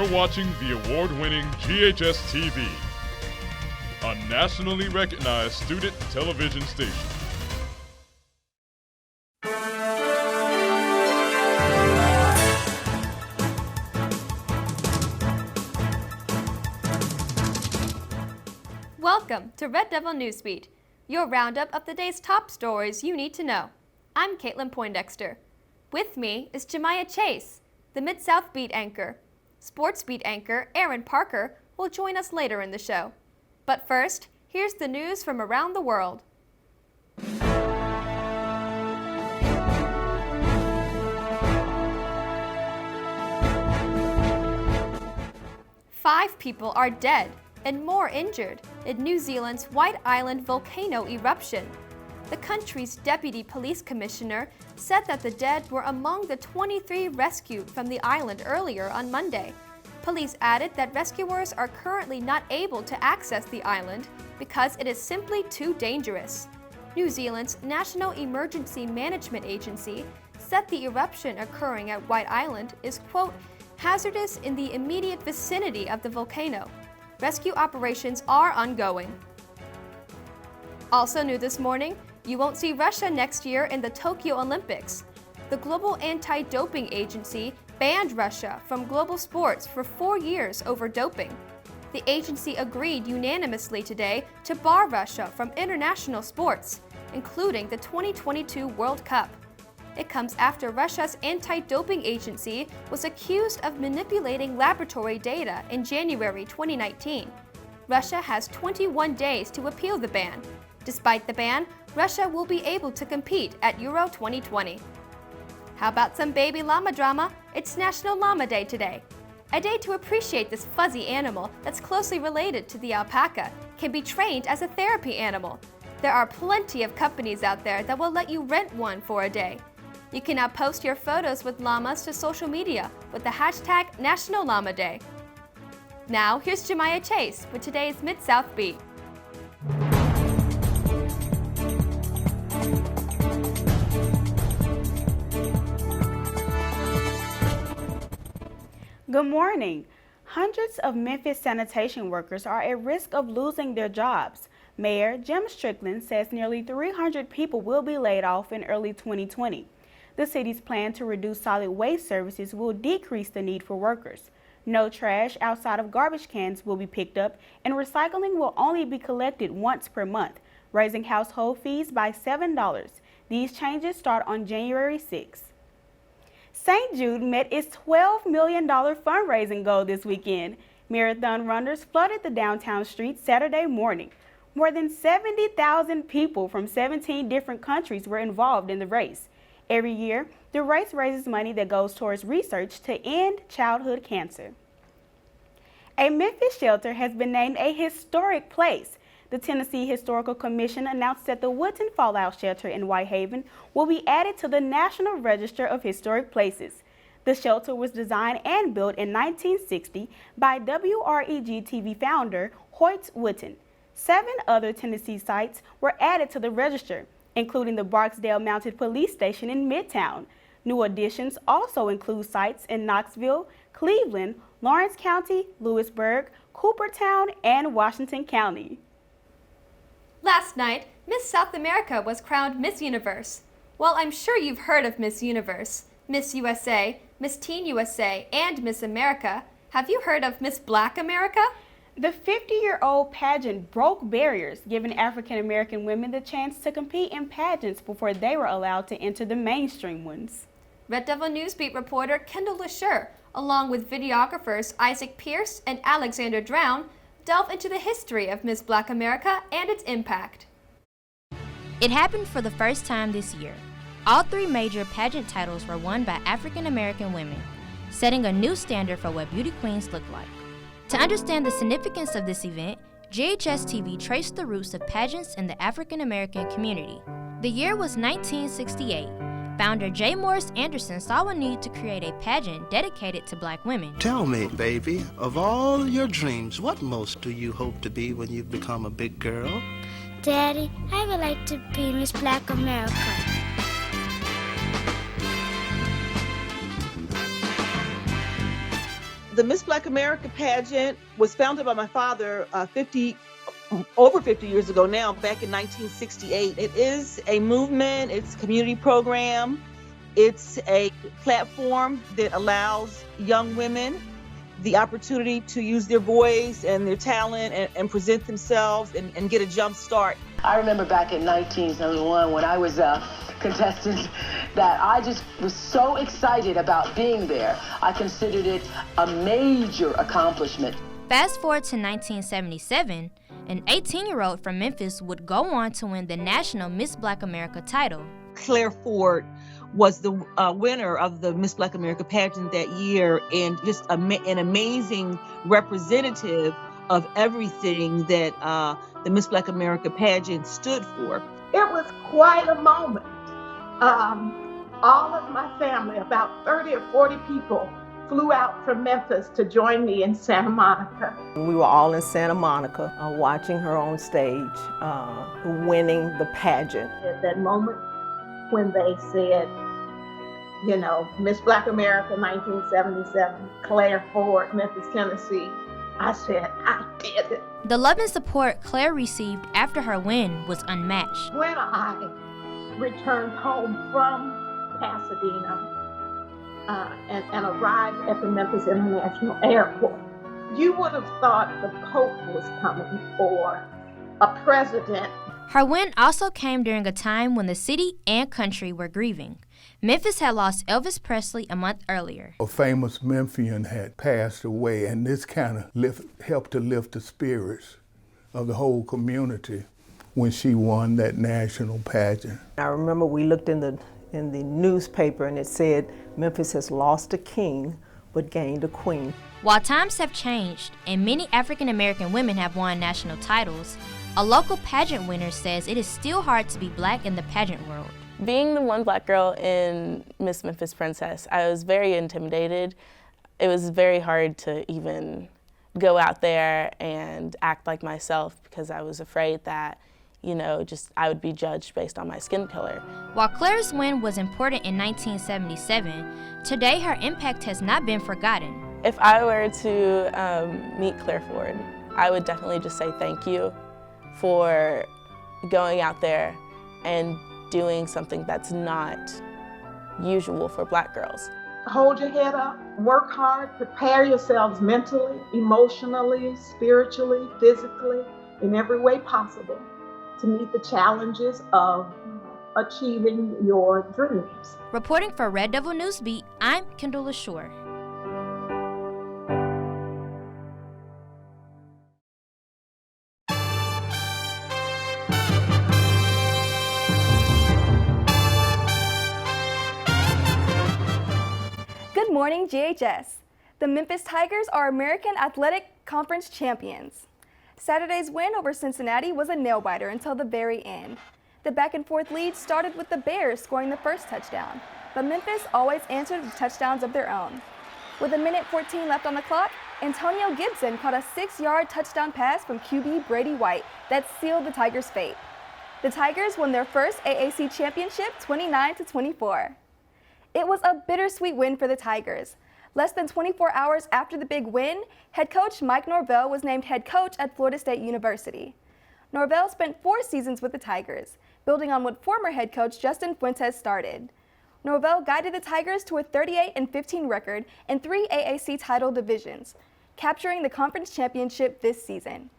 You're watching the award-winning GHS-TV, a nationally recognized student television station. Welcome to Red Devil Newsbeat, your roundup of the day's top stories you need to know. I'm Caitlin Poindexter. With me is Jemiah Chase, the Mid-South Beat anchor. Sports Beat anchor Aaron Parker will join us later in the show. But first, here's the news from around the world. 5 people are dead and more injured in New Zealand's White Island volcano eruption. The country's deputy police commissioner said that the dead were among the 23 rescued from the island earlier on Monday. Police added that rescuers are currently not able to access the island because it is simply too dangerous. New Zealand's National Emergency Management Agency said the eruption occurring at White Island is, quote, hazardous in the immediate vicinity of the volcano. Rescue operations are ongoing. Also new this morning, you won't see Russia next year in the Tokyo Olympics. The Global Anti-Doping Agency banned Russia from global sports for 4 years over doping. The agency agreed unanimously today to bar Russia from international sports, including the 2022 World Cup. It comes after Russia's anti-doping agency was accused of manipulating laboratory data in January 2019. Russia has 21 days to appeal the ban. Despite the ban, Russia will be able to compete at Euro 2020. How about some baby llama drama? It's National Llama Day today. A day to appreciate this fuzzy animal that's closely related to the alpaca can be trained as a therapy animal. There are plenty of companies out there that will let you rent one for a day. You can now post your photos with llamas to social media with the hashtag National Llama Day. Now, here's Jemiah Chase with today's Mid-South Beat. Good morning. Hundreds of Memphis sanitation workers are at risk of losing their jobs. Mayor Jim Strickland says nearly 300 people will be laid off in early 2020. The city's plan to reduce solid waste services will decrease the need for workers. No trash outside of garbage cans will be picked up, and recycling will only be collected once per month, raising household fees by $7. These changes start on January 6. St. Jude met its $12 million fundraising goal this weekend. Marathon runners flooded the downtown streets Saturday morning. More than 70,000 people from 17 different countries were involved in the race. Every year, the race raises money that goes towards research to end childhood cancer. A Memphis shelter has been named a historic place. The Tennessee Historical Commission announced that the Woodton Fallout Shelter in Whitehaven will be added to the National Register of Historic Places. The shelter was designed and built in 1960 by WREG-TV founder Hoyt Woodton. 7 other Tennessee sites were added to the register, including the Barksdale Mounted Police Station in Midtown. New additions also include sites in Knoxville, Cleveland, Lawrence County, Lewisburg, Coopertown, and Washington County. Last night, Miss South America was crowned Miss Universe. Well, I'm sure you've heard of Miss Universe, Miss USA, Miss Teen USA, and Miss America. Have you heard of Miss Black America? The 50-year-old pageant broke barriers, giving African American women the chance to compete in pageants before they were allowed to enter the mainstream ones. Red Devil Newsbeat reporter Kendall LaSure, along with videographers Isaac Pierce and Alexander Drown, delve into the history of Miss Black America and its impact. It happened for the first time this year. All 3 major pageant titles were won by African American women, setting a new standard for what beauty queens look like. To understand the significance of this event, GHS-TV traced the roots of pageants in the African American community. The year was 1968. Founder J. Morris Anderson saw a need to create a pageant dedicated to Black women. Tell me, baby, of all your dreams, what most do you hope to be when you become a big girl? Daddy, I would like to be Miss Black America. The Miss Black America pageant was founded by my father over 50 years ago now, back in 1968. It is a movement, it's a community program, it's a platform that allows young women the opportunity to use their voice and their talent and present themselves and get a jump start. I remember back in 1971 when I was a contestant that I just was so excited about being there. I considered it a major accomplishment. Fast forward to 1977, an 18-year-old from Memphis would go on to win the national Miss Black America title. Claire Ford was the winner of the Miss Black America pageant that year, and just an amazing representative of everything that the Miss Black America pageant stood for. It was quite a moment. All of my family, about 30 or 40 people, flew out from Memphis to join me in Santa Monica. We were all in Santa Monica watching her on stage, winning the pageant. At that moment when they said, you know, Miss Black America 1977, Claire Ford, Memphis, Tennessee, I said, I did it. The love and support Claire received after her win was unmatched. When I returned home from Pasadena and arrived at the Memphis International Airport, you would have thought the Pope was coming or a president. Her win also came during a time when the city and country were grieving. Memphis had lost Elvis Presley a month earlier. A famous Memphian had passed away, and this kind of helped to lift the spirits of the whole community when she won that national pageant. I remember we looked in the newspaper and it said, Memphis has lost a king but gained a queen. While times have changed and many African American women have won national titles, a local pageant winner says it is still hard to be black in the pageant world. Being the one black girl in Miss Memphis Princess, I was very intimidated. It was very hard to even go out there and act like myself because I was afraid that, you know, I would be judged based on my skin color. While Claire's win was important in 1977, today her impact has not been forgotten. If I were to meet Claire Ford, I would definitely just say thank you for going out there and doing something that's not usual for black girls. Hold your head up, work hard, prepare yourselves mentally, emotionally, spiritually, physically, in every way possible to meet the challenges of achieving your dreams. Reporting for Red Devil Newsbeat, I'm Kendall Ashore. Good morning, GHS. The Memphis Tigers are American Athletic Conference champions. Saturday's win over Cincinnati was a nail-biter until the very end. The back-and-forth lead started with the Bears scoring the first touchdown, but Memphis always answered with touchdowns of their own. With 1:14 left on the clock, Antonio Gibson caught a 6-yard touchdown pass from QB Brady White that sealed the Tigers' fate. The Tigers won their first AAC championship 29-24. It was a bittersweet win for the Tigers. Less than 24 hours after the big win, head coach Mike Norvell was named head coach at Florida State University. Norvell spent 4 seasons with the Tigers, building on what former head coach Justin Fuentes started. Norvell guided the Tigers to a 38-15 record in 3 AAC title divisions, capturing the conference championship this season.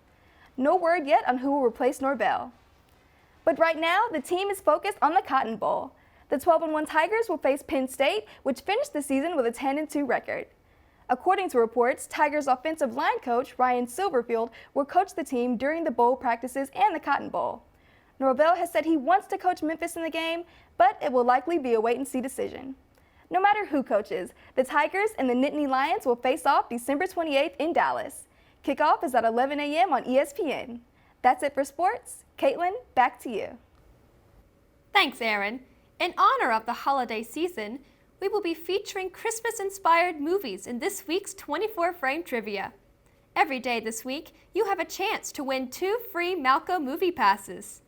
No word yet on who will replace Norvell. But right now, the team is focused on the Cotton Bowl. The 12-1 Tigers will face Penn State, which finished the season with a 10-2 record. According to reports, Tigers offensive line coach Ryan Silverfield will coach the team during the bowl practices and the Cotton Bowl. Norvell has said he wants to coach Memphis in the game, but it will likely be a wait-and-see decision. No matter who coaches, the Tigers and the Nittany Lions will face off December 28th in Dallas. Kickoff is at 11 a.m. on ESPN. That's it for sports. Caitlin, back to you. Thanks, Aaron. In honor of the holiday season, we will be featuring Christmas-inspired movies in this week's 24-frame trivia. Every day this week, you have a chance to win 2 free Malco movie passes.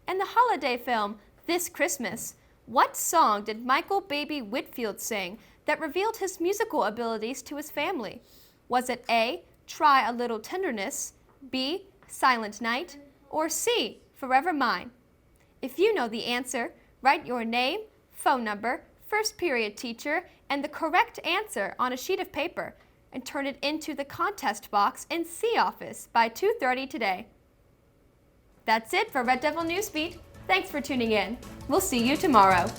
In the holiday film, This Christmas, what song did Michael Baby Whitfield sing that revealed his musical abilities to his family? Was it A, Try a Little Tenderness, B, Silent Night, or C, Forever Mine? If you know the answer, write your name, phone number, first period teacher, and the correct answer on a sheet of paper and turn it into the contest box in C office by 2:30 today. That's it for Red Devil Newsbeat. Thanks for tuning in. We'll see you tomorrow.